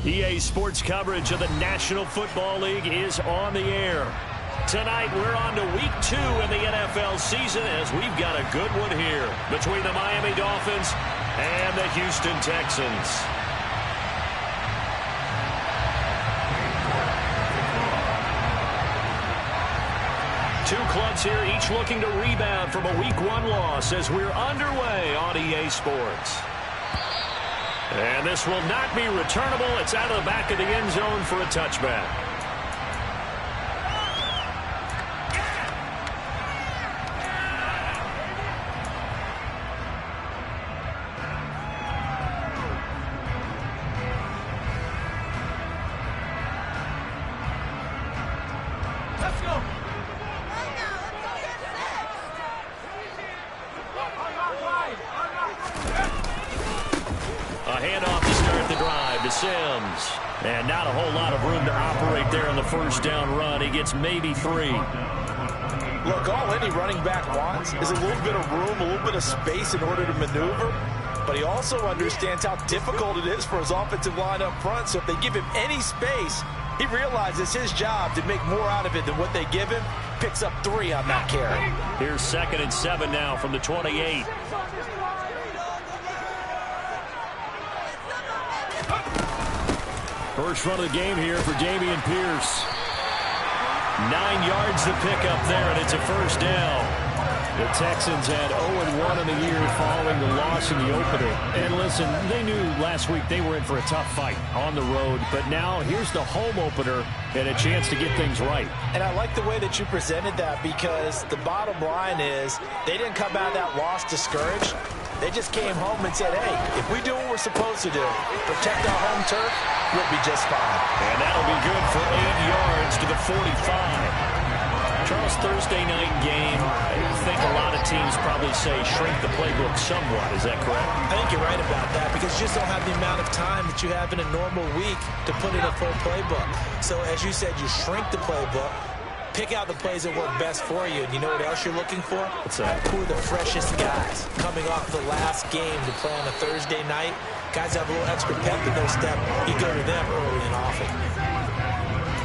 EA Sports coverage of the National Football League is on the air. Tonight, we're on to Week 2 in the NFL season as we've got a good one here between the Miami Dolphins and the Houston Texans. Two clubs here, each looking to rebound from a Week 1 loss as we're underway on EA Sports. And this will not be returnable. It's out of the back of the end zone for a touchback. Let's go. A handoff to start the drive to Sims. And not a whole lot of room to operate there on the first down run. He gets maybe 3. Look, all any running back wants is a little bit of room, a little bit of space in order to maneuver. But he also understands how difficult it is for his offensive line up front. So if they give him any space, he realizes his job to make more out of it than what they give him. Picks up 3 on that carry. Here's 2nd and 7 now from the 28. First run of the game here for Dameon Pierce. 9 yards to pick up there, and it's a first down. The Texans had 0-1 in the year following the loss in the opener. And listen, they knew last week they were in for a tough fight on the road. But now here's the home opener and a chance to get things right. And I like the way that you presented that, because the bottom line is they didn't come out of that loss discouraged. They just came home and said, hey, if we do what we're supposed to do, protect our home turf, we'll be just fine. And that'll be good for 8 yards to the 45. Charles, Thursday night game, I think a lot of teams probably say shrink the playbook somewhat. Is that correct? I think you're right about that, because you just don't have the amount of time that you have in a normal week to put in a full playbook. So as you said, you shrink the playbook, pick out the plays that work best for you. And you know what else you're looking for? What's that? Who are the freshest guys coming off the last game to play on a Thursday night? Guys have a little extra pep in their step. You go to them early and often.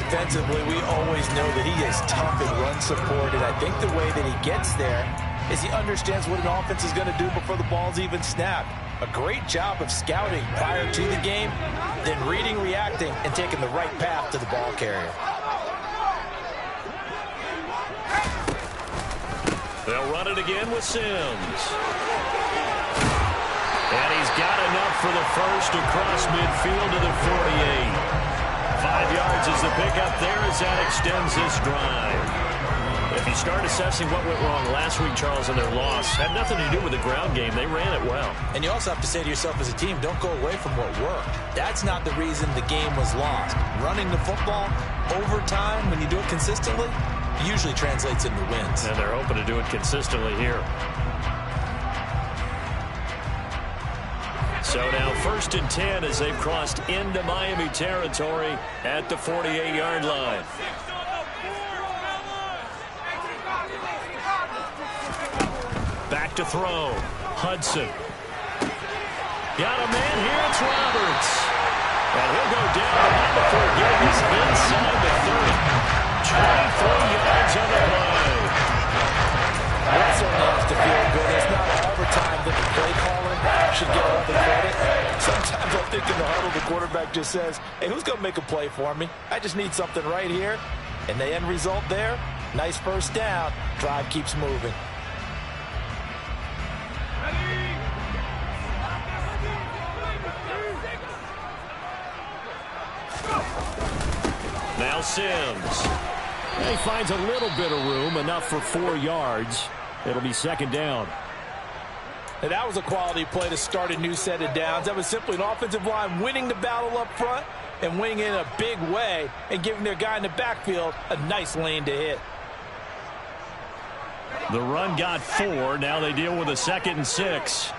Defensively, we always know that he is tough and run support, and I think the way that he gets there is he understands what an offense is going to do before the ball's even snapped. A great job of scouting prior to the game, then reading, reacting, and taking the right path to the ball carrier. They'll run it again with Sims. And he's got enough for the first across midfield to the 48. 5 yards is the pickup there as that extends this drive. If you start assessing what went wrong last week, Charles, in their loss, had nothing to do with the ground game. They ran it well. And you also have to say to yourself as a team, don't go away from what worked. That's not the reason the game was lost. Running the football over time, when you do it consistently, usually translates into wins. And they're hoping to do it consistently here. So now 1st and 10 as they've crossed into Miami territory at the 48-yard line. Back to throw. Hudson. Got a man here. It's Roberts. And he'll go down before getting us inside the 30. 23 yards on the play. That certainly has to feel good. It's not overtime that the play caller should get all the credit. Sometimes I think in the huddle the quarterback just says, hey, who's going to make a play for me? I just need something right here. And the end result there, nice first down. Drive keeps moving. Now Sims. He finds a little bit of room, enough for 4 yards. It'll be 2nd down. And that was a quality play to start a new set of downs. That was simply an offensive line winning the battle up front and winning in a big way and giving their guy in the backfield a nice lane to hit. The run got 4. Now they deal with a 2nd and 6.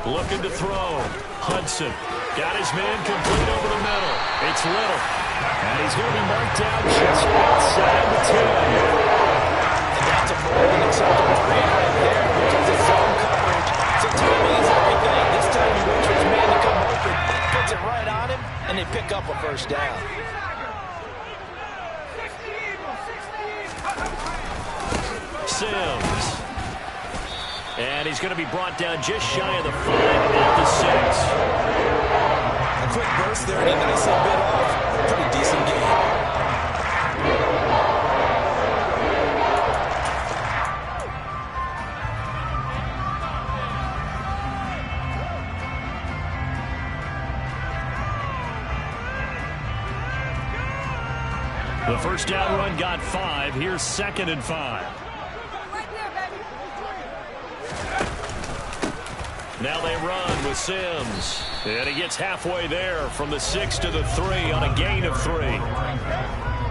Looking to throw. Hudson got his man complete over the middle. It's Little. And he's going to be marked down just outside the 10. And that's a more than acceptable read right there, because it's zone coverage. So Tommy's they pick up a first down. Sims. And he's going to be brought down just shy of the 5 at the 6. A quick burst there, and he nicely bit off. Pretty decent game. The first down run got 5. Here's 2nd and 5. Now they run with Sims. And he gets halfway there from the 6 to the 3 on a gain of 3.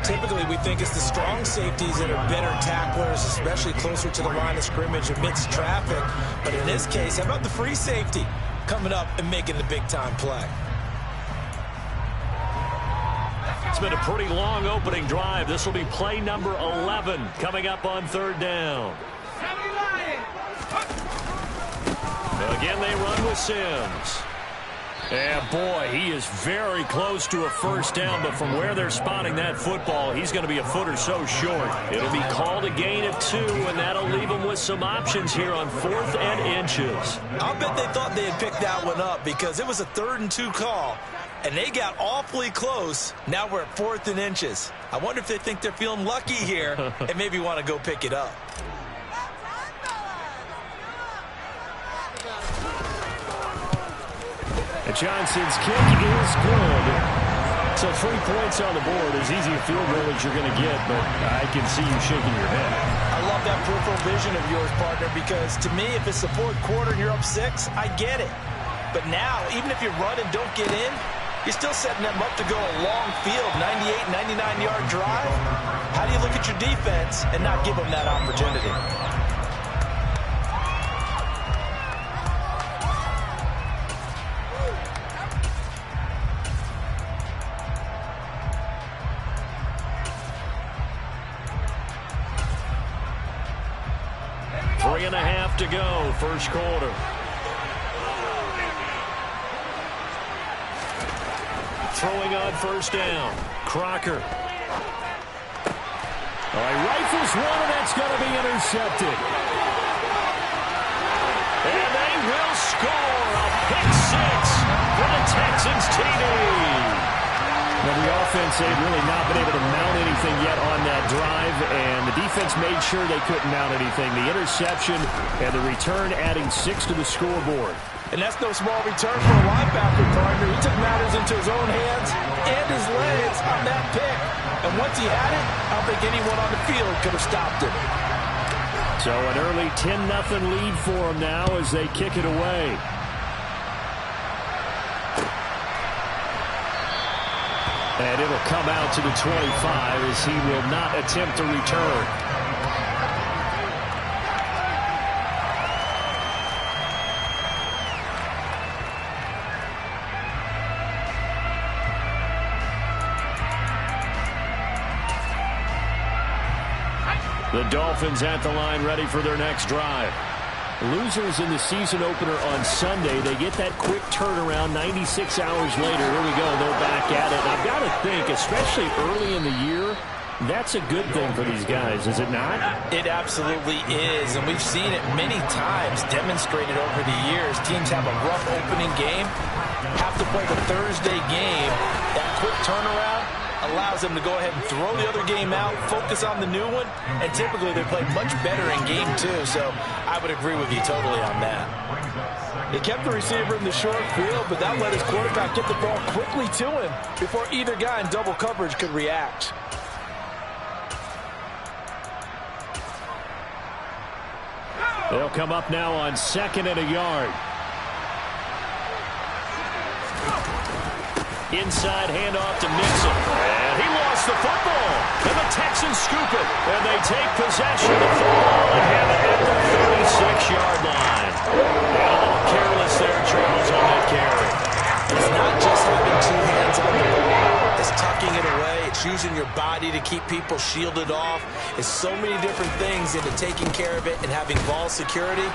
Typically, we think it's the strong safeties that are better tacklers, especially closer to the line of scrimmage amidst traffic. But in this case, how about the free safety coming up and making the big-time play? It's been a pretty long opening drive. This will be play number 11 coming up on 3rd down. Again, they run with Sims. And boy, he is very close to a first down, but from where they're spotting that football, he's going to be a foot or so short. It'll be called a gain of 2, and that'll leave him with some options here on 4th and inches. I'll bet they thought they had picked that one up because it was a 3rd and 2 call, and they got awfully close. Now we're at 4th and inches. I wonder if they think they're feeling lucky here and maybe want to go pick it up. Johnson's kick is good. So 3 points on the board, as easy a field goal as you're going to get, but I can see you shaking your head. I love that peripheral vision of yours, partner, because to me, if it's the 4th quarter and you're up 6, I get it. But now, even if you run and don't get in, you're still setting them up to go a long field, 98, 99-yard drive. How do you look at your defense and not give them that opportunity? 3.5 to go, first quarter. Throwing on first down. Crocker. All right, rifles one, and that's going to be intercepted. And they will score a pick 6 for the Texans TD. Now, the offense, they've really not been able to mount anything yet on that drive, and the defense made sure they couldn't mount anything. The interception and the return adding 6 to the scoreboard. And that's no small return for a linebacker, partner. He took matters into his own hands and his legs on that pick. And once he had it, I don't think anyone on the field could have stopped him. So an early 10-0 lead for him now as they kick it away. And it'll come out to the 25 as he will not attempt to return. The Dolphins at the line ready for their next drive. Losers in the season opener on Sunday, they get that quick turnaround 96 hours later. Here we go, they're back at it. And I've got to think, especially early in the year, that's a good thing for these guys, is it not? It absolutely is, and we've seen it many times demonstrated over the years. Teams have a rough opening game, have to play the Thursday game. That quick turnaround allows them to go ahead and throw the other game out, focus on the new one, and typically they play much better in game 2, so I would agree with you totally on that. They kept the receiver in the short field, but that let his quarterback get the ball quickly to him before either guy in double coverage could react. They'll come up now on 2nd and a yard. Inside handoff to Mixon. And he lost the football. And the Texans scoop it. And they take possession of the football and have it at the 36-yard line. And a little careless there, Charles, on that carry. It's not just having 2 hands on the ball. It's tucking it away. It's using your body to keep people shielded off. It's so many different things into taking care of it and having ball security.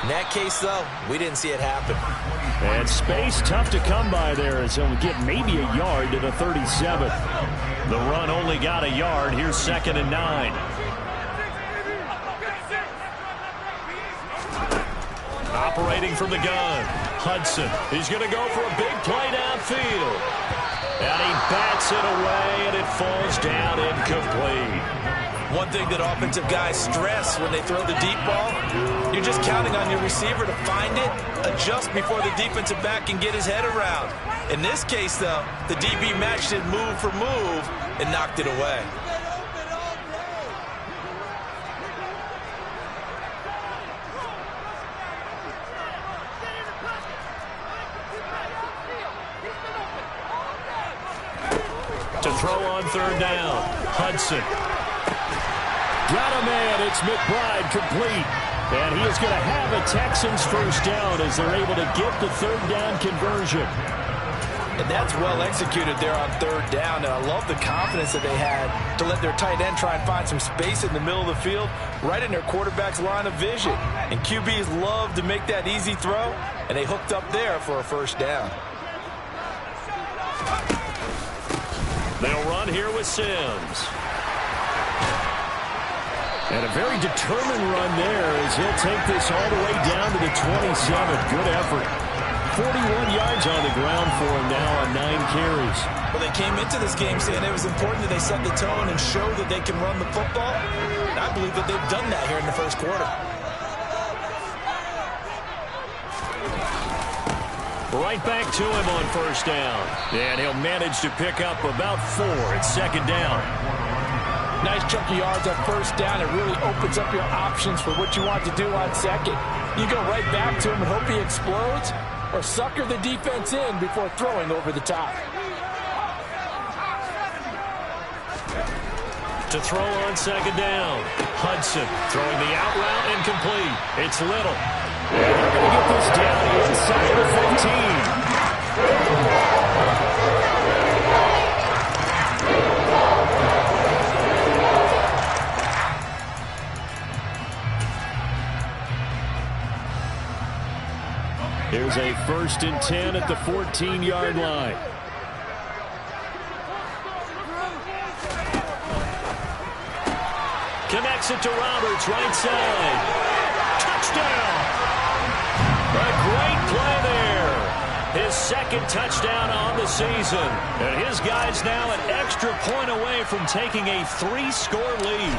In that case, though, we didn't see it happen. And space tough to come by there as he'll get maybe a yard to the 37. The run only got a yard. Here's 2nd and 9. Operating from the gun, Hudson. He's going to go for a big play downfield. And he bats it away, and it falls down incomplete. One thing that offensive guys stress when they throw the deep ball, you're just counting on your receiver to find it, adjust before the defensive back can get his head around. In this case, though, the DB matched it move for move and knocked it away. To throw on 3rd down, Hudson. Got a man, it's McBride complete. And he is going to have a Texans 1st down as they're able to get the 3rd down conversion. And that's well executed there on 3rd down. And I love the confidence that they had to let their tight end try and find some space in the middle of the field, right in their quarterback's line of vision. And QBs love to make that easy throw, and they hooked up there for a 1st down. They'll run here with Sims. And a very determined run there as he'll take this all the way down to the 27. Good effort. 41 yards on the ground for him now on 9 carries. Well, they came into this game saying it was important that they set the tone and show that they can run the football. And I believe that they've done that here in the 1st quarter. Right back to him on 1st down. And he'll manage to pick up about 4 at 2nd down. Nice chunky yards on 1st down. It really opens up your options for what you want to do on 2nd. You go right back to him and hope he explodes, or sucker the defense in before throwing over the top. To throw on 2nd down, Hudson throwing the out route incomplete. It's Little. And they're going to get this down inside the 15. Here's a 1st and 10 at the 14-yard line. Connects it to Roberts, right side. Touchdown! A great play there. His 2nd touchdown on the season. And his guys now an extra point away from taking a 3-score lead.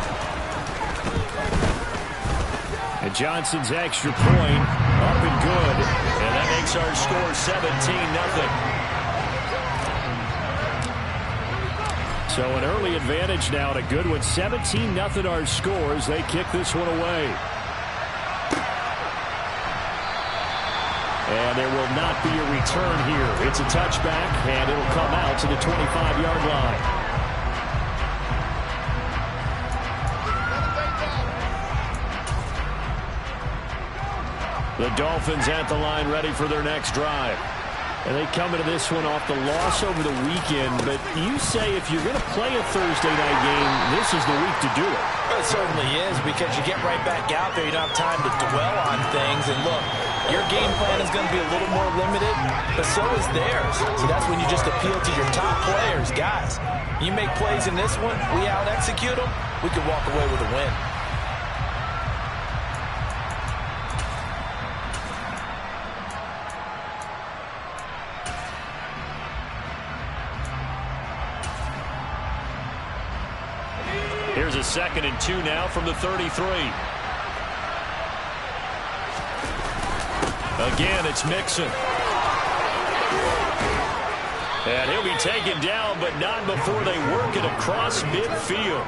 And Johnson's extra point up and good. And that makes our score 17-0. So an early advantage now, and a good one. 17-0 our scores. They kick this one away. And there will not be a return here. It's a touchback, and it'll come out to the 25-yard line. The Dolphins at the line ready for their next drive. And they come into this one off the loss over the weekend. But you say if you're going to play a Thursday night game, this is the week to do it. Well, it certainly is, because you get right back out there. You don't have time to dwell on things. And look, your game plan is going to be a little more limited, but so is theirs. So that's when you just appeal to your top players. Guys, you make plays in this one, we out-execute them, we could walk away with a win. Here's a 2nd and 2 now from the 33. Again, it's Mixon. And he'll be taken down, but not before they work it across midfield.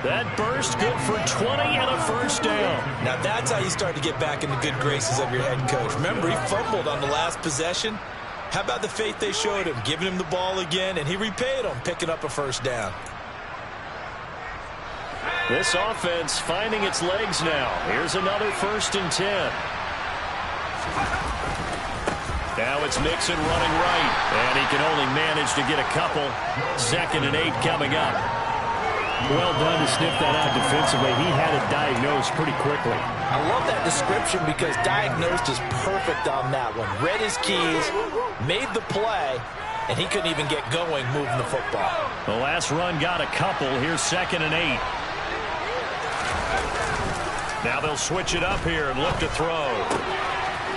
That burst good for 20 and a 1st down. Now that's how you start to get back in the good graces of your head coach. Remember, he fumbled on the last possession. How about the faith they showed him, giving him the ball again, and he repaid them, picking up a 1st down. This offense finding its legs now. Here's another 1st and 10. Now it's Mixon running right, and he can only manage to get a couple. 2nd and 8 coming up. Well done to sniff that out defensively. He had it diagnosed pretty quickly. I love that description because diagnosed is perfect on that one. Read his keys, made the play, and he couldn't even get going moving the football. The last run got a couple. Here's 2nd and 8. Now they'll switch it up here and look to throw.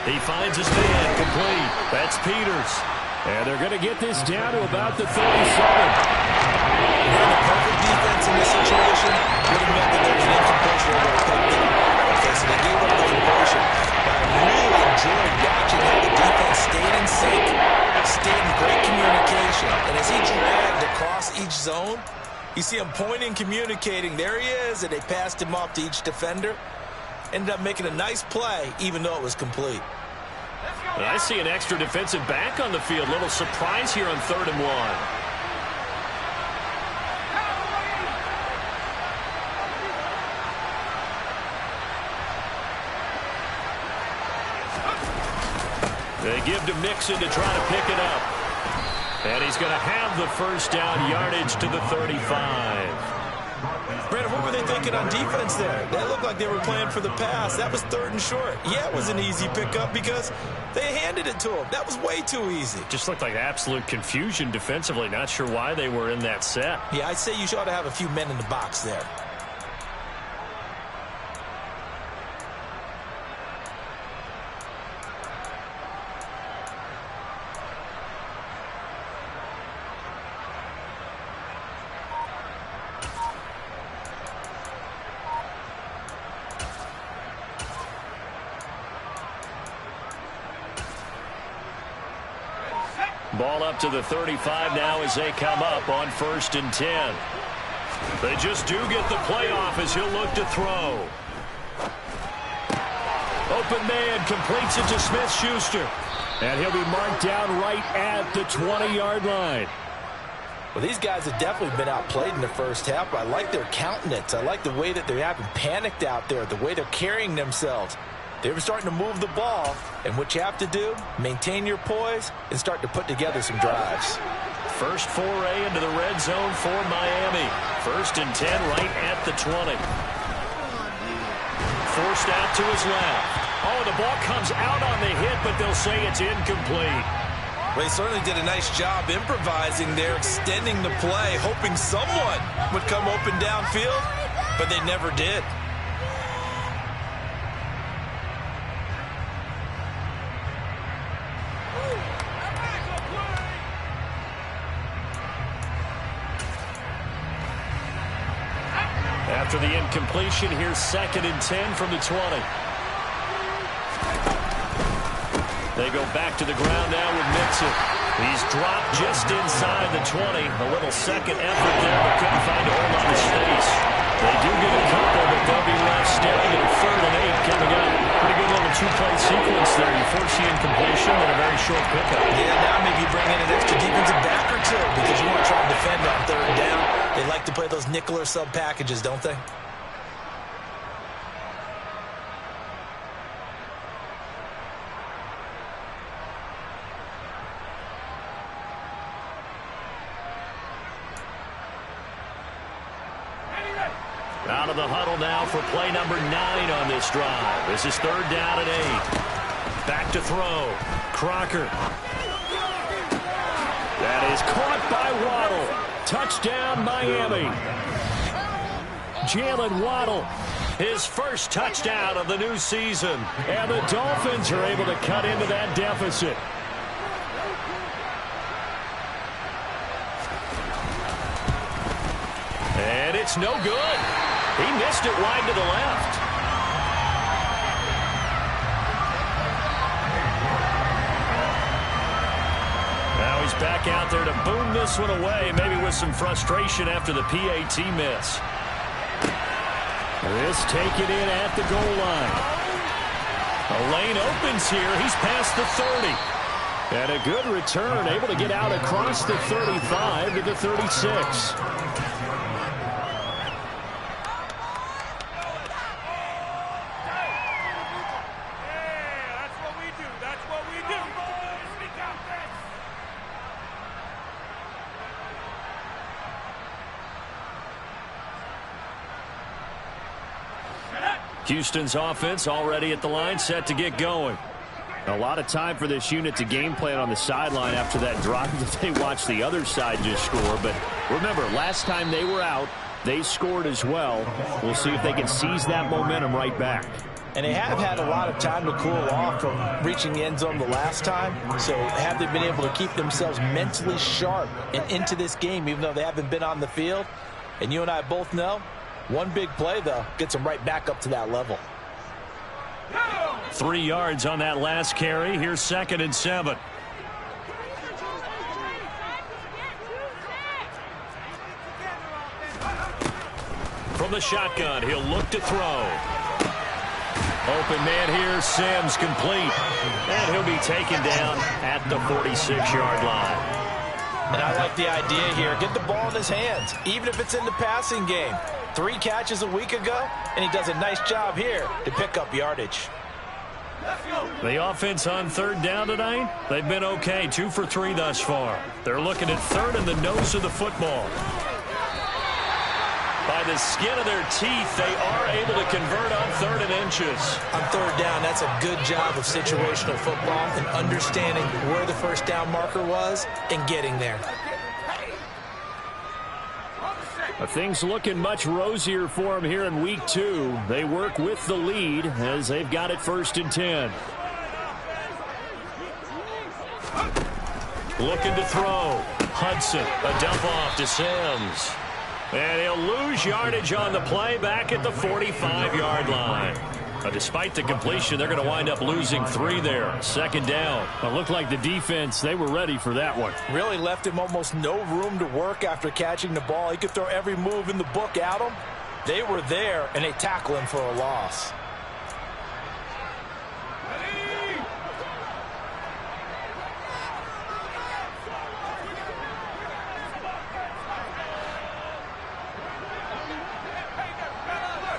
He finds his man complete. That's Peters. And they're going to get this down to about the 37. And the perfect defense in this situation would have meant that there's an incompletion over a pick there. Okay, so they gave up the conversion. But I really enjoyed watching how the defense stayed in sync, stayed in great communication. And as he dragged across each zone, you see him pointing, communicating. There he is, and they passed him off to each defender. Ended up making a nice play, even though it was complete. I see an extra defensive back on the field. Little surprise here on 3rd and 1. They give to Mixon to try to pick it up. And he's going to have the first down, yardage to the 35. Brandon, what were they thinking on defense there? They looked like they were playing for the pass. That was 3rd and short. Yeah, it was an easy pickup because they handed it to him. That was way too easy. Just looked like absolute confusion defensively. Not sure why they were in that set. Yeah, I'd say you ought to have a few men in the box there. Ball up to the 35 now as they come up on 1st and 10. They just do get the playoff as he'll look to throw. Open man completes it to Smith-Schuster. And he'll be marked down right at the 20-yard line. Well, these guys have definitely been outplayed in the first half. I like their countenance. I like the way that they haven't panicked out there, the way they're carrying themselves. They're starting to move the ball, and what you have to do, maintain your poise and start to put together some drives. First foray into the red zone for Miami. 1st and 10 right at the 20. Forced out to his left. Oh, the ball comes out on the hit, but they'll say it's incomplete. Well, he certainly did a nice job improvising there, extending the play, hoping someone would come open downfield, but they never did. After the incompletion, here's 2nd and 10 from the 20. They go back to the ground now with Mixon. He's dropped just inside the 20. A little second effort there, but couldn't find a whole lot of space. They do get a couple, but they'll be left staring at 3rd and 8 coming up. Pretty good little two-play sequence there. You force the incompletion and a very short pickup. Yeah, now maybe you bring in an extra defensive back or two because you want to try and defend on 3rd down. They like to play those nickel or sub packages, don't they? Out of the huddle now for play number 9 on this drive. This is 3rd down and 8. Back to throw. Crocker. That is caught by Waddle. Touchdown, Miami. Jalen Waddle, his first touchdown of the new season. And the Dolphins are able to cut into that deficit. And it's no good. He missed it wide to the left. Now he's back out there to boom this one away, maybe with some frustration after the PAT miss. This taken in at the goal line. A lane opens here. He's past the 30. And a good return, able to get out across the 35 to the 36. That's what we do, boys. Houston's offense already at the line, set to get going. A lot of time for this unit to game plan on the sideline after that drive that they watched the other side just score. But remember, last time they were out, they scored as well. We'll see if they can seize that momentum right back. And they have had a lot of time to cool off from reaching the end zone the last time. So have they been able to keep themselves mentally sharp and into this game, even though they haven't been on the field? And you and I both know, one big play, though, gets them right back up to that level. 3 yards on that last carry. Here's 2nd and 7. From the shotgun, he'll look to throw. Open man here, Sims complete. And he'll be taken down at the 46-yard line. And I like the idea here. Get the ball in his hands, even if it's in the passing game. 3 catches a week ago, and he does a nice job here to pick up yardage. The offense on 3rd down tonight, they've been okay. 2 for 3 thus far. They're looking at 3rd and the nose of the football. By the skin of their teeth, they are able to convert on 3rd and inches. On 3rd down, that's a good job of situational football and understanding where the first down marker was and getting there. Things looking much rosier for them here in week 2. They work with the lead as they've got it 1st and 10. Looking to throw. Hudson, a dump off to Sims. And he'll lose yardage on the play back at the 45-yard line. Despite the completion, they're going to wind up losing 3 there. 2nd down. It looked like the defense, they were ready for that one. Really left him almost no room to work after catching the ball. He could throw every move in the book at him. They were there, and they tackle him for a loss.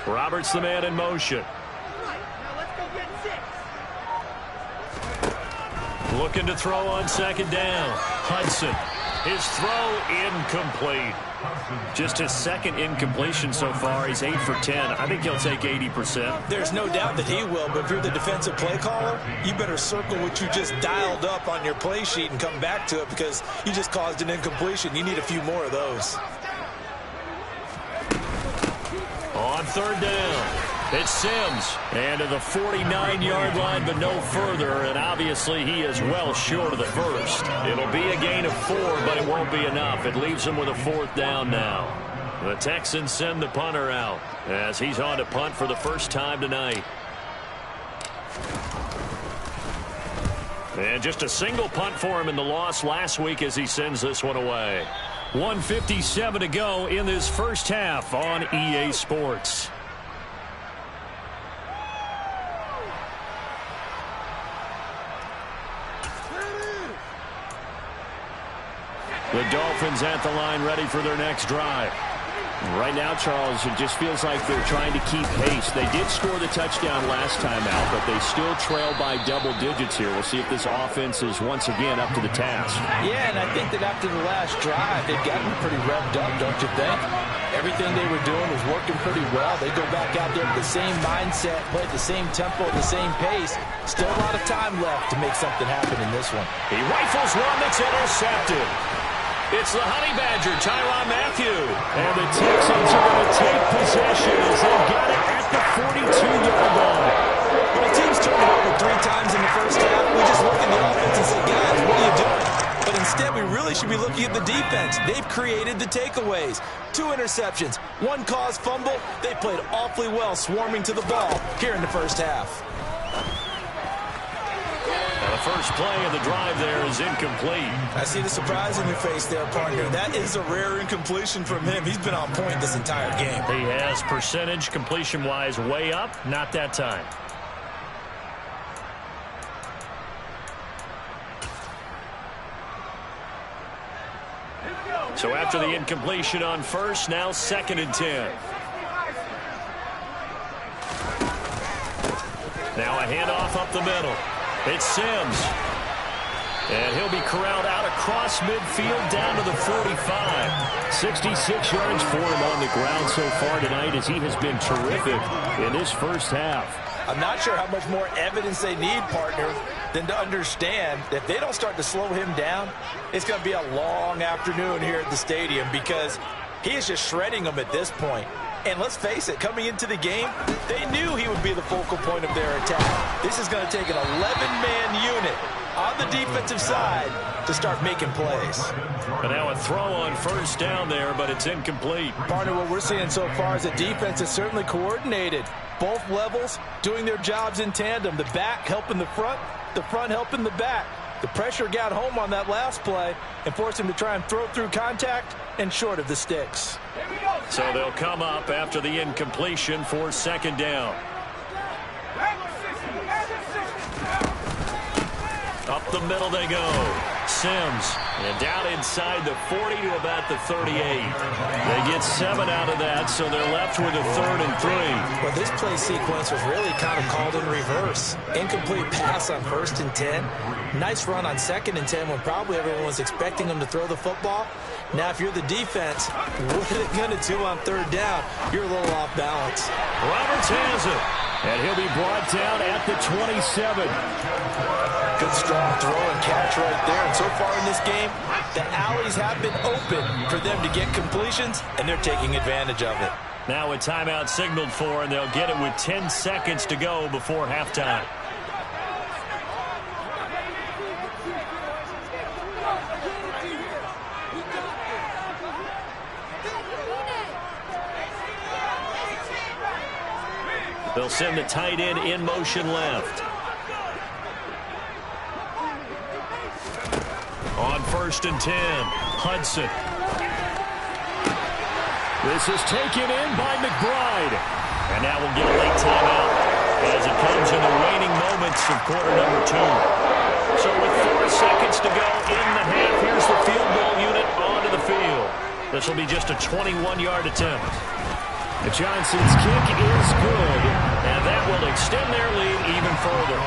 Roberts the man in motion. Looking to throw on 2nd down. Hudson. His throw incomplete. Just his 2nd incompletion so far. He's 8 for 10. I think he'll take 80%. There's no doubt that he will, but if you're the defensive play caller, you better circle what you just dialed up on your play sheet and come back to it because you just caused an incompletion. You need a few more of those. On 3rd down, it's Sims. And to the 49-yard line, but no further. And obviously, he is well short of the 1st. It'll be a gain of 4, but it won't be enough. It leaves him with a 4th down now. The Texans send the punter out as he's on to punt for the first time tonight. And just a single punt for him in the loss last week as he sends this one away. 1:57 to go in this first half on EA Sports. The Dolphins at the line, ready for their next drive. Right now, Charles, it just feels like they're trying to keep pace. They did score the touchdown last time out, but they still trail by double digits here. We'll see if this offense is once again up to the task. Yeah, and I think that after the last drive, they've gotten pretty revved up, don't you think? Everything they were doing was working pretty well. They go back out there with the same mindset, play at the same tempo, at the same pace. Still a lot of time left to make something happen in this one. He rifles one that's intercepted. It's the Honey Badger, Tyrann Mathieu. And the Texans are going to take possession as they've got it at the 42-yard line. When a team's turned it over 3 times in the first half, we just look at the offense and say, guys, what are you doing? But instead, we really should be looking at the defense. They've created the takeaways. 2 interceptions, 1 caused fumble. They played awfully well swarming to the ball here in the first half. The first play of the drive there is incomplete. I see the surprise in your face there, partner. That is a rare incompletion from him. He's been on point this entire game. He has percentage completion-wise way up, not that time. So after the incompletion on first, now 2nd and 10. Now a handoff up the middle. It's Sims. And he'll be corralled out across midfield down to the 45. 66 yards for him on the ground so far tonight as he has been terrific in this first half. I'm not sure how much more evidence they need, partner, than to understand that if they don't start to slow him down, it's going to be a long afternoon here at the stadium because he is just shredding them at this point. And let's face it, coming into the game, they knew he would be the focal point of their attack. This is going to take an 11-man unit on the defensive side to start making plays. And now a throw on first down there, but it's incomplete. Partner, what we're seeing so far is the defense is certainly coordinated. Both levels doing their jobs in tandem. The back helping the front helping the back. The pressure got home on that last play and forced him to try and throw through contact and short of the sticks. So they'll come up after the incompletion for second down. Up the middle they go. Sims. And down inside the 40 to about the 38. They get 7 out of that, so they're left with a 3rd and 3. Well, this play sequence was really kind of called in reverse. Incomplete pass on 1st and 10. Nice run on 2nd and 10 when probably everyone was expecting him to throw the football. Now, if you're the defense, what are they going to do on 3rd down? You're a little off balance. Roberts has it. And he'll be brought down at the 27. Good strong throw and catch right there. And so far in this game, the alleys have been open for them to get completions, and they're taking advantage of it. Now a timeout signaled for, and they'll get it with 10 seconds to go before halftime. They'll send the tight end in motion left. On 1st and 10, Hudson. This is taken in by McBride. And now we'll get a late timeout as it comes in the waning moments of quarter number 2. So with 4 seconds to go in the half, here's the field goal unit onto the field. This will be just a 21-yard attempt. Johnson's kick is good, and that will extend their lead even further.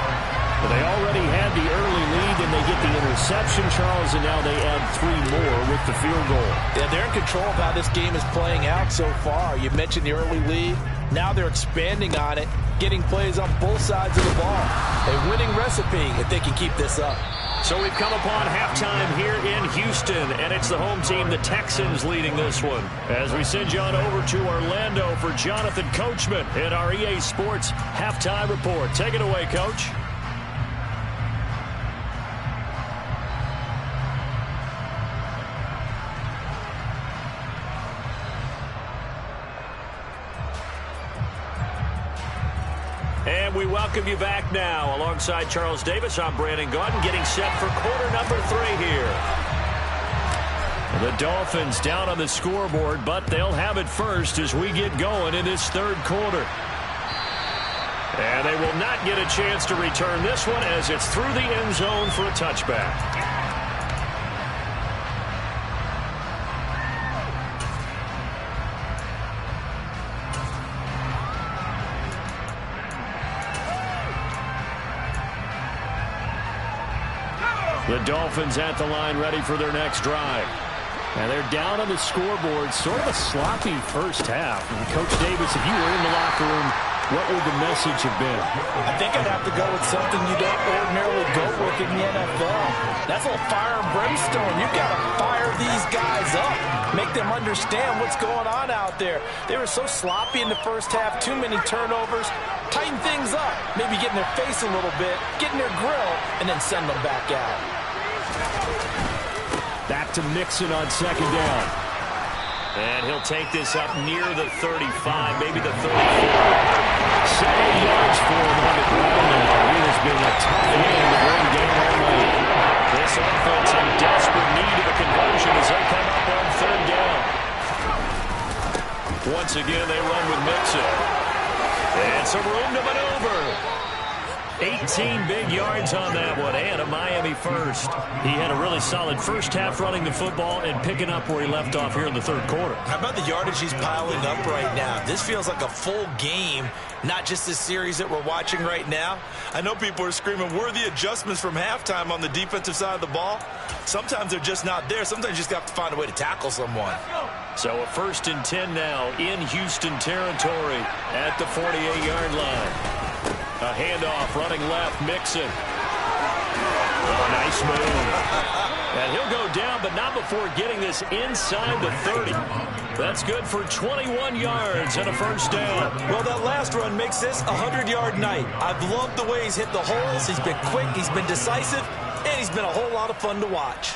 But they already had the early lead, and they get the interception, Charles, and now they add 3 more with the field goal. Yeah, they're in control of how this game is playing out so far. You mentioned the early lead. Now they're expanding on it, getting plays on both sides of the ball. A winning recipe if they can keep this up. So we've come upon halftime here in Houston, and it's the home team, the Texans, leading this one. As we send you on over to Orlando for Jonathan Coachman in our EA Sports Halftime Report. Take it away, Coach. And we welcome you back now. Alongside Charles Davis, I'm Brandon Gaudin, getting set for quarter number 3 here. The Dolphins down on the scoreboard, but they'll have it first as we get going in this 3rd quarter. And they will not get a chance to return this one as it's through the end zone for a touchback. The Dolphins at the line ready for their next drive. And they're down on the scoreboard. Sort of a sloppy first half. And Coach Davis, if you were in the locker room, what would the message have been? I think I'd have to go with something you don't ordinarily go with in the NFL. That's a little fire and brimstone. You've got to fire these guys up. Make them understand what's going on out there. They were so sloppy in the first half. Too many turnovers. Tighten things up. Maybe get in their face a little bit. Get in their grill. And then send them back out. Back to Mixon on 2nd down. And he'll take this up near the 35, maybe the 34. 7 yards for him on the ground. It has been a tough game to bring down all night. This offense in desperate need of a conversion as they come up on 3rd down. Once again, they run with Mixon. And some room to maneuver. 8 18 big yards on that one, and a Miami first. He had a really solid first half running the football and picking up where he left off here in the third quarter. How about the yardage he's piling up right now? This feels like a full game, not just the series that we're watching right now. I know people are screaming, worthy adjustments from halftime on the defensive side of the ball. Sometimes they're just not there. Sometimes you just have to find a way to tackle someone. So a 1st and 10 now in Houston territory at the 48-yard line. A handoff running left, Mixon. Oh, nice move. And he'll go down, but not before getting this inside the 30. That's good for 21 yards and a first down. Well, that last run makes this a 100-yard night. I've loved the way he's hit the holes. He's been quick, he's been decisive, and he's been a whole lot of fun to watch.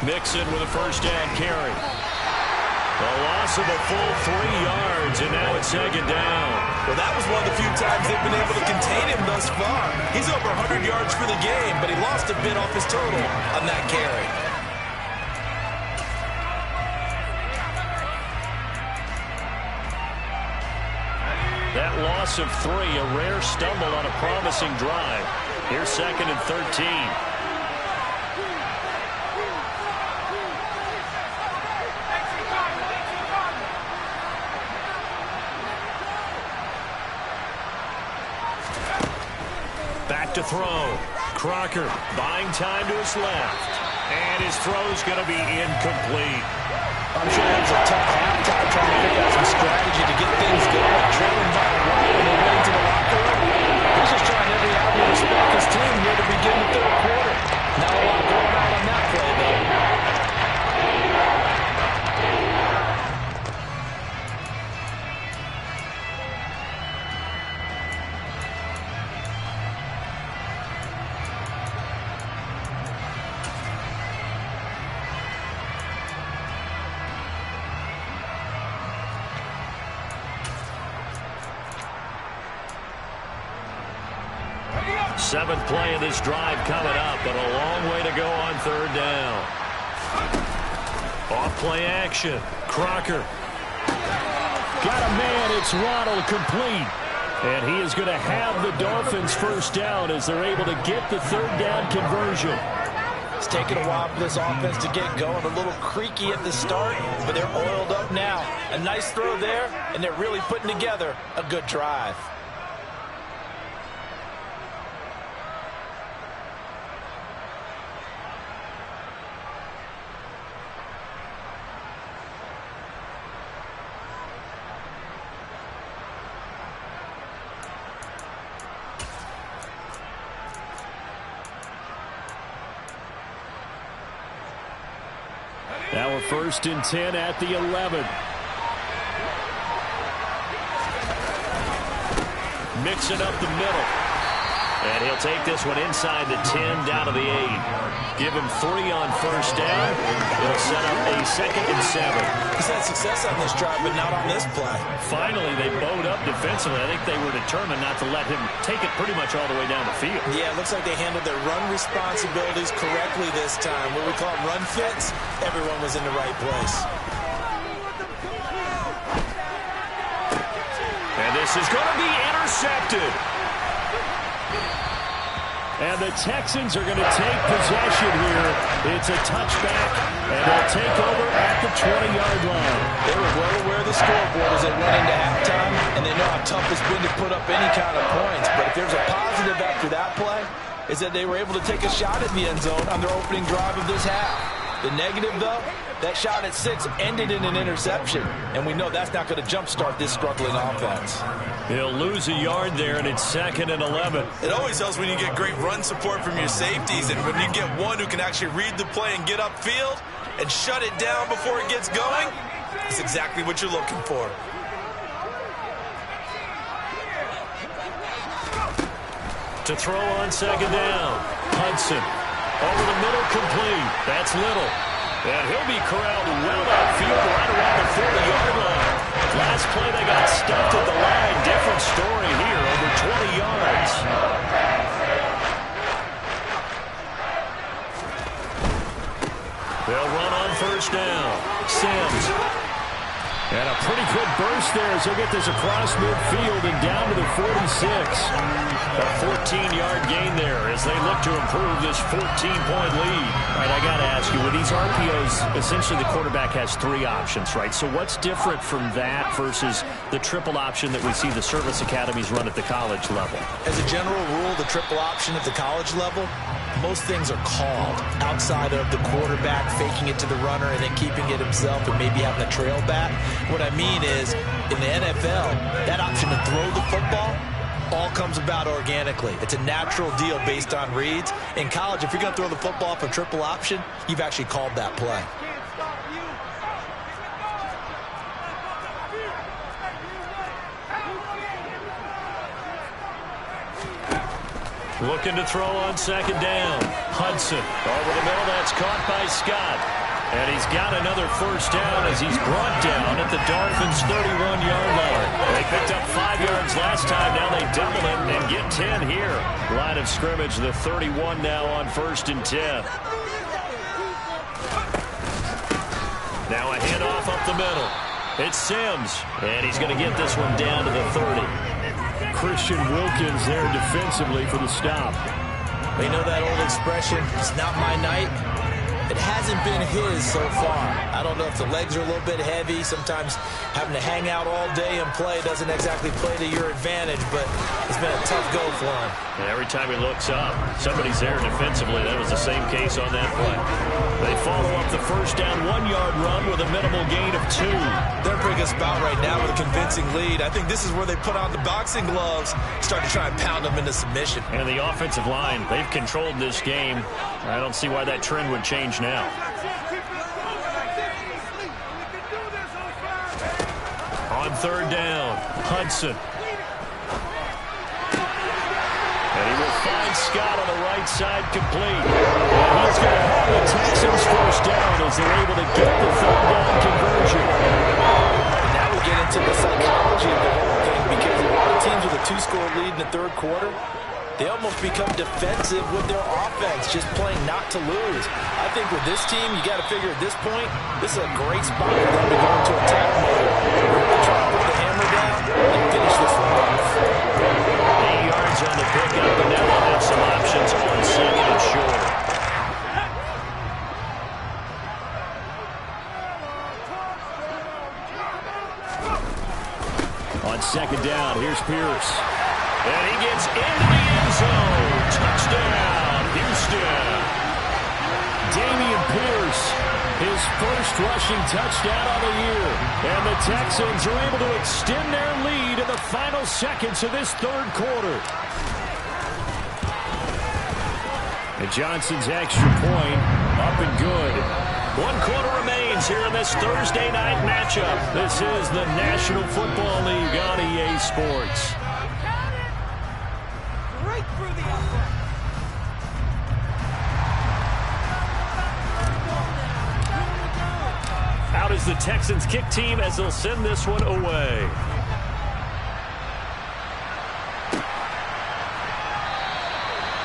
Mixon with a first down carry. A loss of a full 3 yards, and now it's 2nd down. Well, that was one of the few times they've been able to contain him thus far. He's over 100 yards for the game, but he lost a bit off his total on that carry. That loss of 3, a rare stumble on a promising drive. Here's 2nd and 13. Back to throw. Crocker buying time to his left. And his throw's going to be incomplete. I'm sure that was a tough halftime trying to figure out some strategy to get things going. Trailing by a lot on the way to the locker room. He's just trying every avenue to respect his team near the beginning of the 3rd quarter. Not a lot going on that play, though. Seventh play of this drive coming up, but a long way to go on 3rd down. Off play action. Crocker. Got a man. It's Waddle complete. And he is going to have the Dolphins first down as they're able to get the 3rd down conversion. It's taken a while for this offense to get going. A little creaky at the start, but they're oiled up now. A nice throw there, and they're really putting together a good drive. Now a 1st and 10 at the 11. Mix it up the middle. And he'll take this one inside the 10 down to the 8. Give him 3 on first down. He'll set up a 2nd and 7. He's had success on this drive, but not on this play. Finally, they bowed up defensively. I think they were determined not to let him take it pretty much all the way down the field. Yeah, it looks like they handled their run responsibilities correctly this time. What we call run fits, everyone was in the right place. And this is going to be intercepted. And the Texans are going to take possession here. It's a touchback, and they'll take over at the 20-yard line. They were well aware of the scoreboard as they run into halftime, and they know how tough it's been to put up any kind of points. But if there's a positive after that play, is that they were able to take a shot at the end zone on their opening drive of this half. The negative, though, that shot at 6 ended in an interception, and we know that's not going to jumpstart this struggling offense. He'll lose a yard there, and it's 2nd and 11. It always helps when you get great run support from your safeties, and when you get one who can actually read the play and get upfield and shut it down before it gets going, it's exactly what you're looking for. To throw on second down. Hudson. Over the middle, complete. That's Little. And he'll be corralled well outfield right around the 40-yard line. Last play, they got stuffed at the line. Different story here, over 20 yards. They'll run on first down. Sims. And a pretty good burst there as he'll get this across midfield and down to the 46. A 14-yard gain there as they look to improve this 14-point lead. All right, I got to ask you, with these RPOs, essentially the quarterback has three options, right? So what's different from that versus the triple option that we see the service academies run at the college level? As a general rule, the triple option at the college level, most things are called outside of the quarterback faking it to the runner and then keeping it himself and maybe having a trail back. What I mean is, in the NFL, that option to throw the football all comes about organically. It's a natural deal based on reads. In college, if you're going to throw the football off a triple option, you've actually called that play. Looking to throw on second down. Hudson over the middle. That's caught by Scott. And he's got another first down as he's brought down at the Dolphins' 31-yard line. They picked up 5 yards last time. Now they double it and get 10 here. Line of scrimmage, the 31 now on 1st and 10. Now a handoff up the middle. It's Sims. And he's going to get this one down to the 30. Christian Wilkins there defensively for the stop. You know that old expression, it's not my night? It hasn't been his so far. I don't know if the legs are a little bit heavy. Sometimes having to hang out all day and play doesn't exactly play to your advantage, but it's been a tough go for him. And every time he looks up, somebody's there defensively. That was the same case on that play. They follow up the first down 1-yard run with a minimal gain of 2. They're bringing us about right now with a convincing lead. I think this is where they put on the boxing gloves, start to try and pound them into submission. And the offensive line, they've controlled this game. I don't see why that trend would change now. On third down, Hudson. And he will find Scott on the right side complete. And he's going to have the Texans first down as they're able to get the third down conversion. And now we get into the psychology of the whole thing, because a lot of teams with a 2-score lead in the third quarter, they almost become defensive with their offense, just playing not to lose. I think with this team, you got to figure at this point, this is a great spot for them to go into attack mode. They're trying to put the hammer down and finish this one off. 8 yards on the pickup, and now they'll have some options on second and short. On second down, here's Pierce. And he gets into the end zone. Touchdown, Houston. Damian Pierce, his first rushing touchdown of the year. And the Texans are able to extend their lead in the final seconds of this third quarter. And Johnson's extra point up and good. 1 quarter remains here in this Thursday night matchup. This is the National Football League on EA Sports. Out is the Texans kick team as they'll send this one away.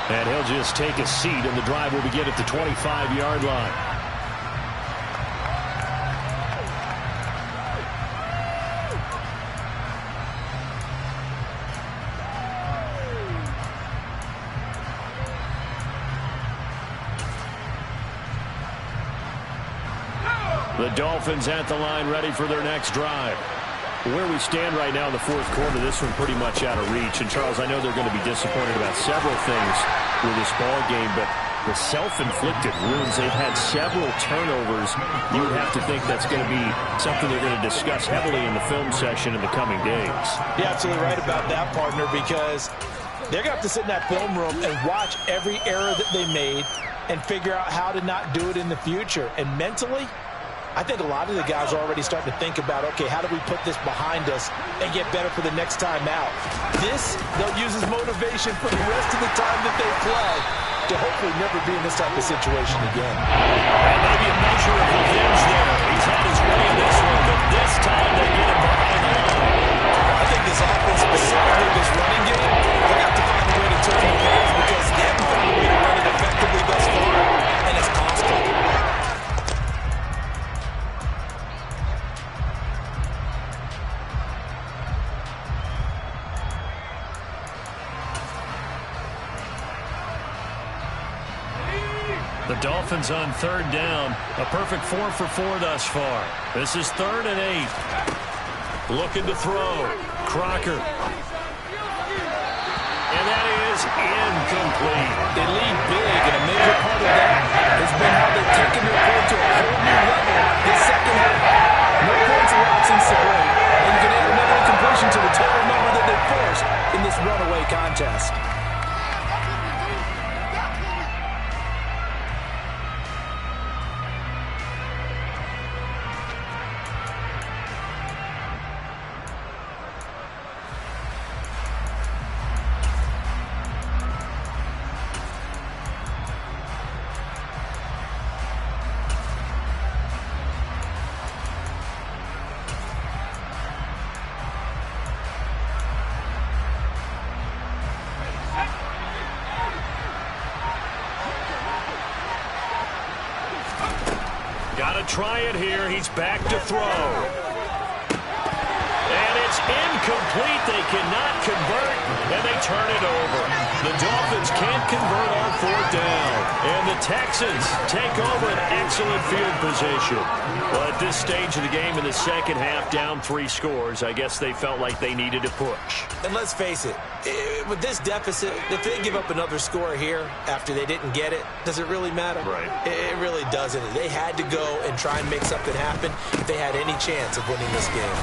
And he'll just take a seat, and the drive will begin at the 25-yard line. The Dolphins at the line, ready for their next drive. Where we stand right now in the fourth quarter, this one pretty much out of reach. And, Charles, I know they're going to be disappointed about several things with this ball game, but the self-inflicted wounds, they've had several turnovers. You would have to think that's going to be something they're going to discuss heavily in the film session in the coming days. You're absolutely right about that, partner, because they're going to have to sit in that film room and watch every error that they made and figure out how to not do it in the future. And mentally, I think a lot of the guys are already starting to think about, okay, how do we put this behind us and get better for the next time out? This, they'll use as motivation for the rest of the time that they play to hopefully never be in this type of situation again. And maybe a measure of revenge there. He's had his way in this one, but this time they get him behind the line. I think this offense, specifically this running game, they have to find a way to turn the pass because they haven't found a way to run it effectively thus far, and it's costing. The Dolphins on third down. A perfect 4 for 4 thus far. This is 3rd and 8. Looking to throw. Crocker. And that is incomplete. They lead big, and a major part of that has been how they've taken their play to a whole new level this second half. No points allowed since the break, and you can add another incompletion to the total number that they forced in this runaway contest. Try it here. He's back to throw. And it's incomplete. They cannot convert, and they turn it over. The Dolphins can't convert on 4th down. And the Texans take over an excellent field position. Well, at this stage of the game in the second half, down 3 scores, I guess they felt like they needed to push. And let's face it, with this deficit, if they give up another score here after they didn't get it, does it really matter? Right. It really doesn't. They had to go and try and make something happen if they had any chance of winning this game.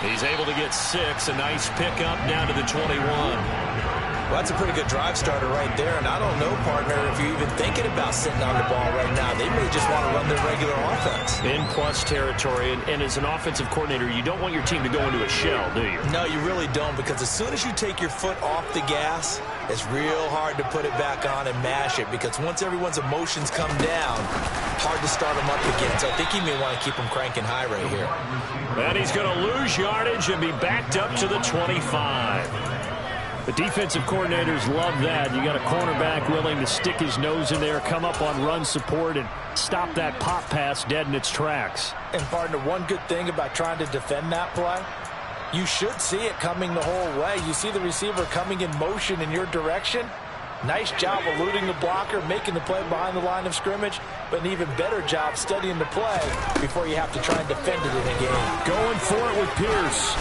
He's able to get 6. A nice pickup down to the 21. Well, that's a pretty good drive starter right there, and I don't know, partner, if you're even thinking about sitting on the ball right now. They may just want to run their regular offense. In plus territory, and as an offensive coordinator, you don't want your team to go into a shell, do you? No, you really don't, because as soon as you take your foot off the gas, it's real hard to put it back on and mash it, because once everyone's emotions come down, hard to start them up again. So I think he may want to keep them cranking high right here. And he's going to lose yardage and be backed up to the 25. The defensive coordinators love that. You got a cornerback willing to stick his nose in there, come up on run support, and stop that pop pass dead in its tracks. And, partner, one good thing about trying to defend that play, you should see it coming the whole way. You see the receiver coming in motion in your direction. Nice job eluding the blocker, making the play behind the line of scrimmage, but an even better job studying the play before you have to try and defend it in a game. Going for it with Pierce.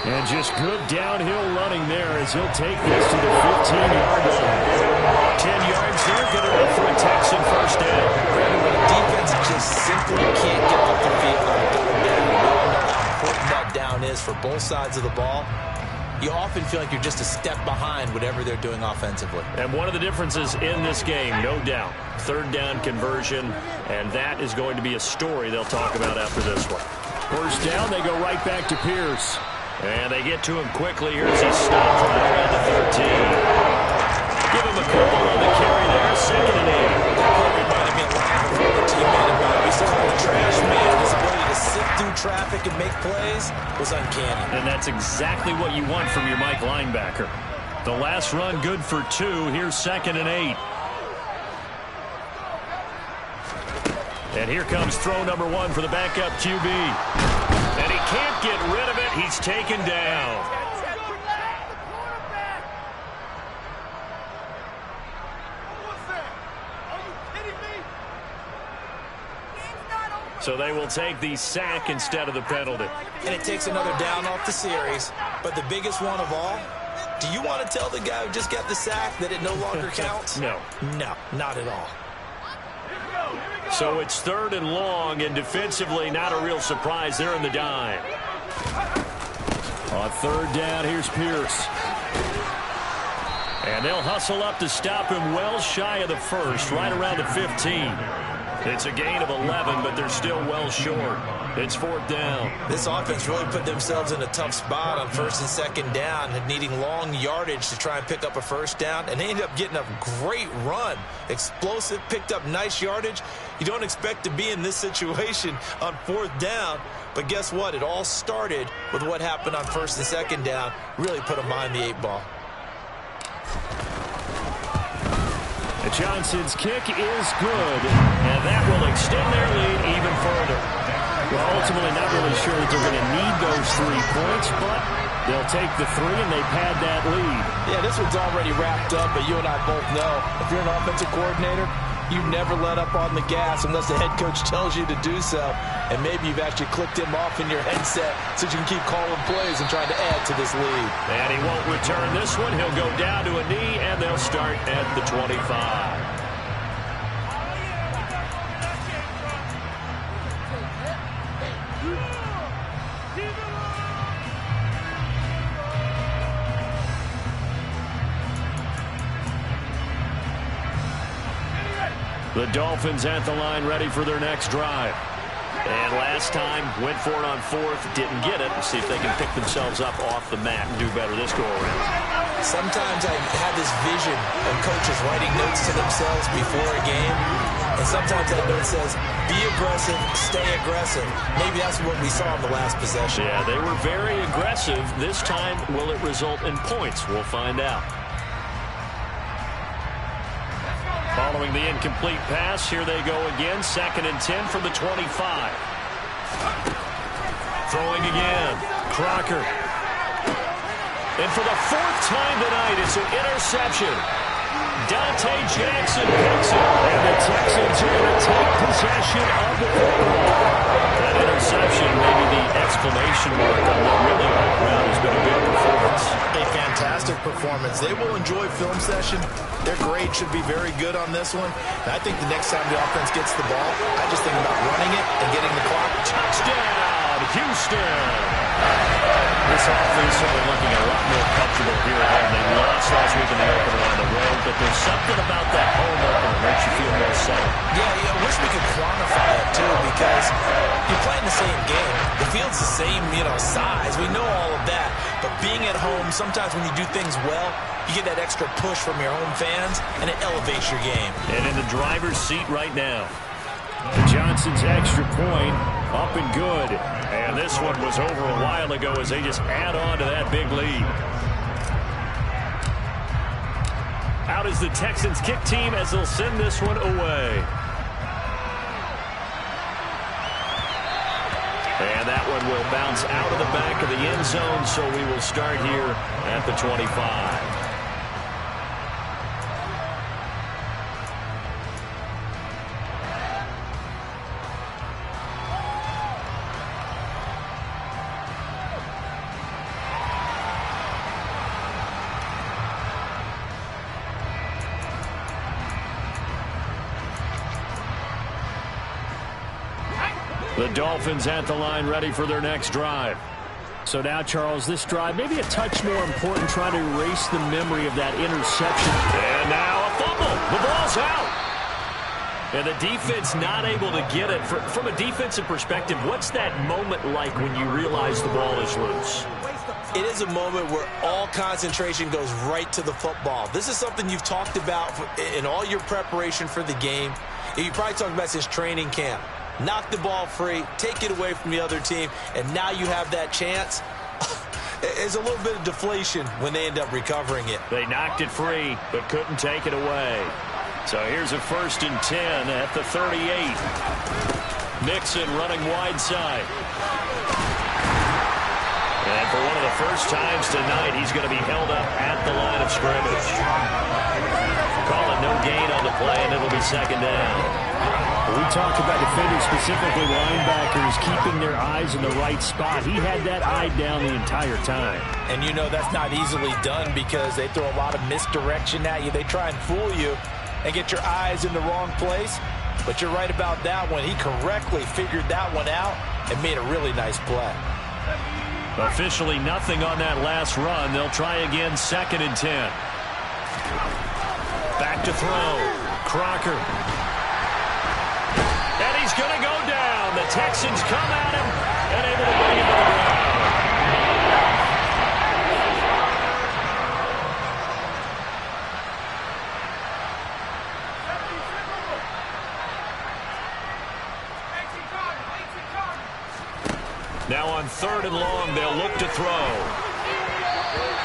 And just good downhill running there as he'll take this to the 15-yard line. 10 yards there, good enough for a Texan first down. When the defense just simply can't get off the field on third down, we all know how important that down is for both sides of the ball. You often feel like you're just a step behind whatever they're doing offensively. And one of the differences in this game, no doubt, third down conversion, and that is going to be a story they'll talk about after this one. First down, they go right back to Pierce. And they get to him quickly here as he stops right around the 13. Give him a couple on the carry there, 2nd and 8. That play reminded me a lot of a former teammate of mine. We used to call him Trash Man. His ability to sift through traffic and make plays was uncanny. And that's exactly what you want from your Mike linebacker. The last run good for 2. Here's 2nd and 8. And here comes throw number 1 for the backup QB. And he can't get rid of it. He's taken down. So they will take the sack instead of the penalty. And it takes another down off the series. But the biggest one of all, do you want to tell the guy who just got the sack that it no longer counts? No. No, not at all. So it's 3rd and long, and defensively not a real surprise. They're in the dime. On 3rd down, here's Pierce. And they'll hustle up to stop him well shy of the 1st, right around the 15. It's a gain of 11, but they're still well short. It's 4th down. This offense really put themselves in a tough spot on 1st and 2nd down, and needing long yardage to try and pick up a 1st down, and they ended up getting a great run. Explosive, picked up nice yardage. You don't expect to be in this situation on 4th down, but guess what? It all started with what happened on 1st and 2nd down. Really put them behind the 8 ball. Johnson's kick is good, and that will extend their lead even further. Well, ultimately not really sure that they're going to need those 3 points, but they'll take the 3 and they pad that lead. Yeah, this one's already wrapped up, but you and I both know if you're an offensive coordinator, you never let up on the gas unless the head coach tells you to do so. And maybe you've actually clicked him off in your headset so you can keep calling plays and trying to add to this lead. And he won't return this one. He'll go down to a knee, and they'll start at the 25. The Dolphins at the line ready for their next drive. And last time, went for it on 4th, didn't get it. Let's see if they can pick themselves up off the mat and do better this go-around. Sometimes I have this vision of coaches writing notes to themselves before a game, and sometimes that note says, be aggressive, stay aggressive. Maybe that's what we saw in the last possession. Yeah, they were very aggressive. This time, will it result in points? We'll find out. Following the incomplete pass, here they go again. 2nd and 10 from the 25. Throwing again. Crocker. And for the 4th time tonight, it's an interception. Dante Jackson picks it. And the Texans are going to take possession of the football. That interception, maybe the exclamation mark on what really all around has been a good performance. A fantastic performance. They will enjoy film session. Their grade should be very good on this one. And I think the next time the offense gets the ball, I just think about running it and getting the clock. Touchdown, Houston. This offense started looking a lot more comfortable here at home. They lost last week in the opener on the road, but there's something about that home opener that makes you feel more settled. Yeah, I wish we could quantify it, too, because you're playing the same game. The field's the same, size. We know all of that. But being at home, sometimes when you do things well, you get that extra push from your home fans, and it elevates your game. And in the driver's seat right now. Johnson's extra point up and good. And this one was over a while ago as they just add on to that big lead. Out is the Texans kick team as they'll send this one away. And that one will bounce out of the back of the end zone, so we will start here at the 25. The Dolphins at the line ready for their next drive. So now, Charles, this drive maybe a touch more important, trying to erase the memory of that interception. And now a fumble. The ball's out. And the defense not able to get it. From a defensive perspective, what's that moment like when you realize the ball is loose? It is a moment where all concentration goes right to the football. This is something you've talked about in all your preparation for the game. You probably talked about since training camp. Knock the ball free, take it away from the other team, and now you have that chance. There's a little bit of deflation when they end up recovering it. They knocked it free, but couldn't take it away. So here's a 1st and 10 at the 38. Mixon running wide side. And for one of the first times tonight, he's going to be held up at the line of scrimmage. Calling no gain on the play, and it'll be 2nd down. We talked about defenders, specifically linebackers, keeping their eyes in the right spot. He had that eye down the entire time. And that's not easily done because they throw a lot of misdirection at you. They try and fool you and get your eyes in the wrong place. But you're right about that one. He correctly figured that one out and made a really nice play. Officially nothing on that last run. They'll try again, 2nd and 10. Back to throw. Crocker. going to go down. The Texans come at him and able to bring him to the ground. Now on 3rd and long, they'll look to throw.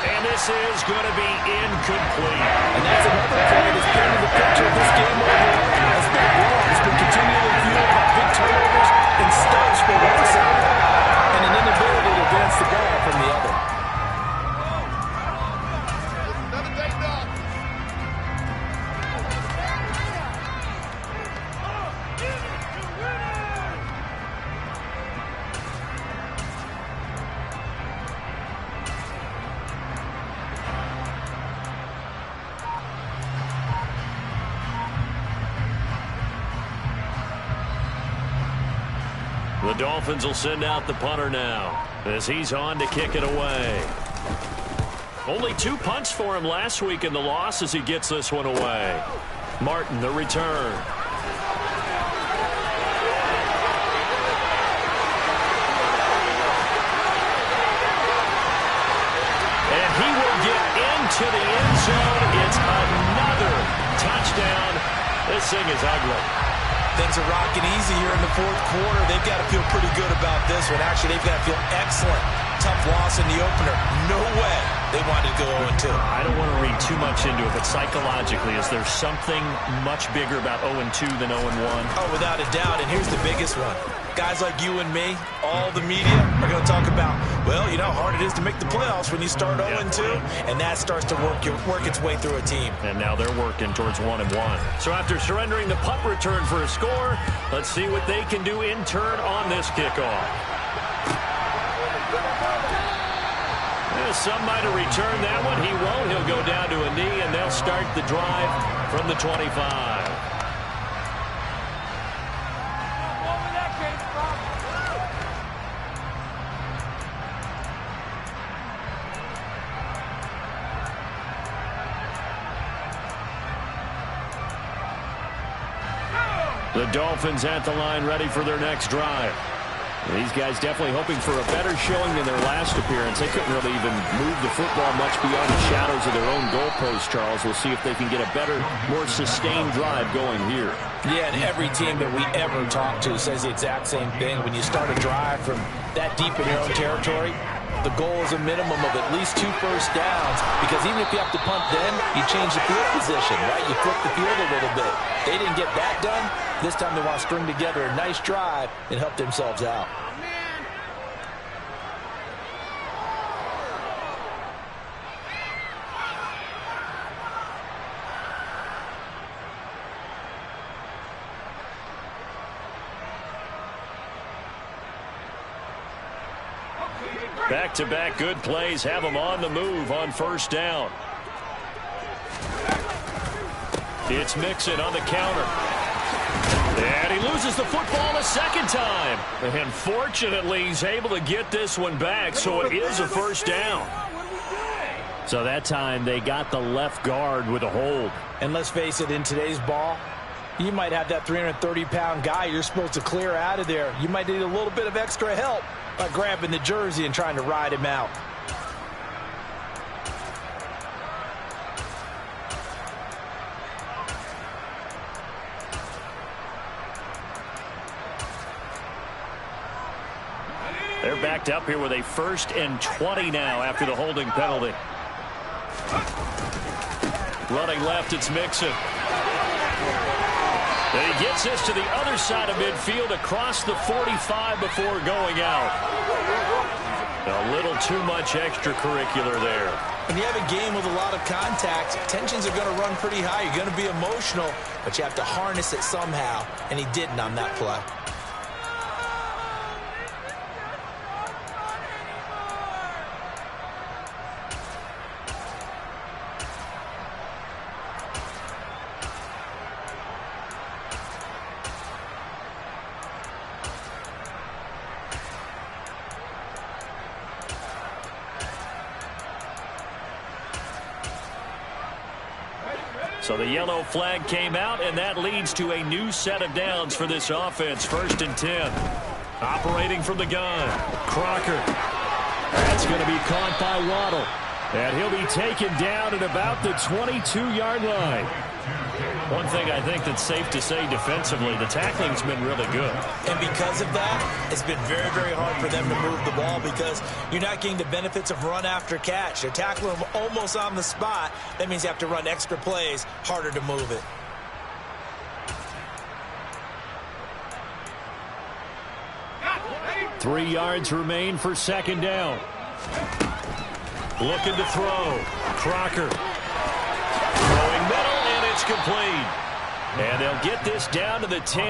And this is going to be incomplete. And that's another play that's painted the picture of this game overall. It's been a blowout. It's been continually fueled by big turnovers and stops for one side and an inability to advance the ball from the other. The Dolphins will send out the punter now as he's on to kick it away. Only 2 punts for him last week in the loss as he gets this one away. Martin, the return. And he will get into the end zone. It's another touchdown. This thing is ugly. Things are rocking easy here in the 4th quarter. They've got to feel pretty good about this one. Actually, they've got to feel excellent. Tough loss in the opener. No way they wanted to go 0-2. I don't want to read too much into it, but psychologically, is there something much bigger about 0-2 than 0-1? Oh, without a doubt. And here's the biggest one. Guys like you and me, all the media, are going to talk about, well, you know how hard it is to make the playoffs when you start 0-2, and that starts to work its way through a team. And now they're working towards 1-1. So after surrendering the punt return for a score, let's see what they can do in turn on this kickoff. Some might have returned that one. He won't. He'll go down to a knee, and they'll start the drive from the 25. The Dolphins at the line, ready for their next drive. These guys definitely hoping for a better showing than their last appearance. They couldn't really even move the football much beyond the shadows of their own goalpost, Charles. We'll see if they can get a better, more sustained drive going here. Yeah, and every team that we ever talk to says the exact same thing. When you start a drive from that deep in your own territory, the goal is a minimum of at least 2 first downs, because even if you have to punt then, you change the field position, right? You flip the field a little bit. They didn't get that done. This time they want to string together a nice drive and help themselves out. Back-to-back good plays have them on the move on first down. It's Mixon on the counter. And he loses the football a second time. And fortunately, he's able to get this one back, so it is a first down. So that time they got the left guard with a hold. And let's face it, in today's ball, you might have that 330-pound guy you're supposed to clear out of there. You might need a little bit of extra help by grabbing the jersey and trying to ride him out. They're backed up here with a 1st and 20 now after the holding penalty. Running left, it's Mixon. And he gets this to the other side of midfield across the 45 before going out. A little too much extracurricular there. When you have a game with a lot of contact, tensions are going to run pretty high. You're going to be emotional, but you have to harness it somehow, and he didn't on that play. So the yellow flag came out, and that leads to a new set of downs for this offense. 1st and 10. Operating from the gun. Crocker. That's going to be caught by Waddle. And he'll be taken down at about the 22-yard line. One thing I think that's safe to say defensively, the tackling's been really good. And because of that, it's been very, very hard for them to move the ball because you're not getting the benefits of run after catch. They're tackling them almost on the spot. That means you have to run extra plays, harder to move it. Three yards remain for 2nd down. Looking to throw. Crocker. Throwing middle, and it's complete. And they'll get this down to the 10.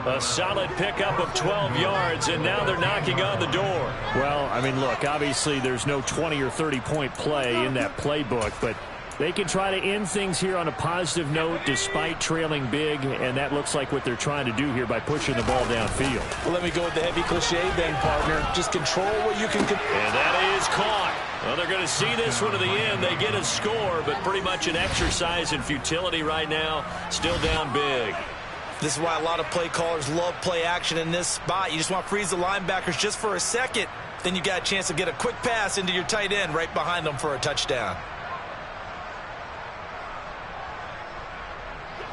A solid pickup of 12 yards, and now they're knocking on the door. Well, I mean, look, obviously there's no 20 or 30-point play in that playbook, but they can try to end things here on a positive note despite trailing big, and that looks like what they're trying to do here by pushing the ball downfield. Well, let me go with the heavy cliche then, partner. Just control what you can. And that is caught. Well, they're going to see this one to the end. They get a score, but pretty much an exercise in futility right now. Still down big. This is why a lot of play callers love play action in this spot. You just want to freeze the linebackers just for a second. Then you got a chance to get a quick pass into your tight end right behind them for a touchdown.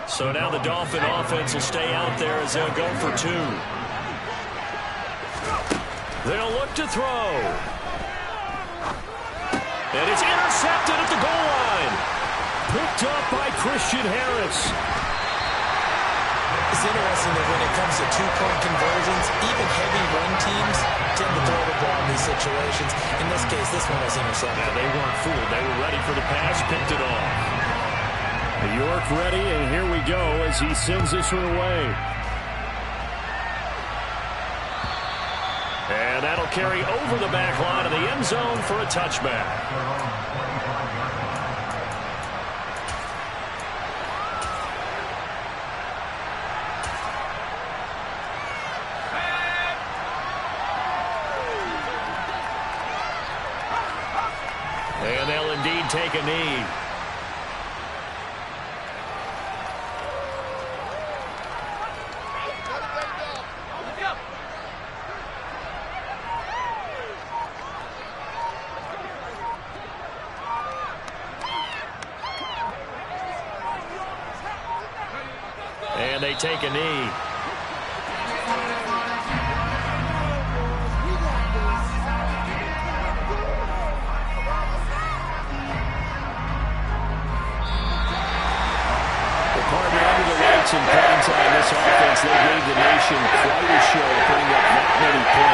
So now the Dolphin offense will stay out there as they'll go for 2. They'll look to throw. And it's intercepted at the goal line. Picked up by Christian Harris. It's interesting that when it comes to two-point conversions, even heavy run teams tend to throw the ball in these situations. In this case, this one was intercepted. Yeah, they weren't fooled. They were ready for the pass, picked it off. York ready, and here we go as he sends this one away. And that'll carry over the back line of the end zone for a touchback. And they'll indeed take a knee. And they take a knee. In prime time, this offense, they gave the nation quite a show, putting up that many points.